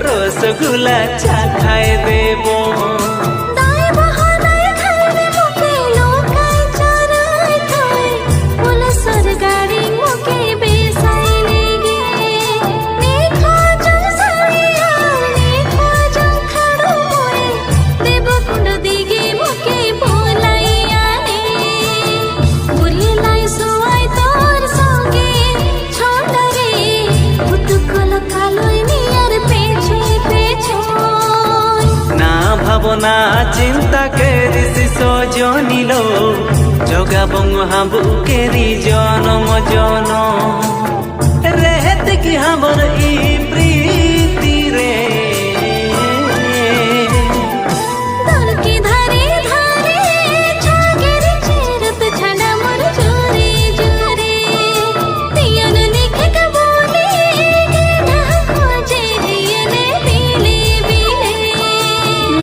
রসগোল্লা চা খাই দেব ভাবনা চিন্তা কেরিসি সজনিল জগাবং হাবু কেরি জনম জন রেহেত কি হাবর ই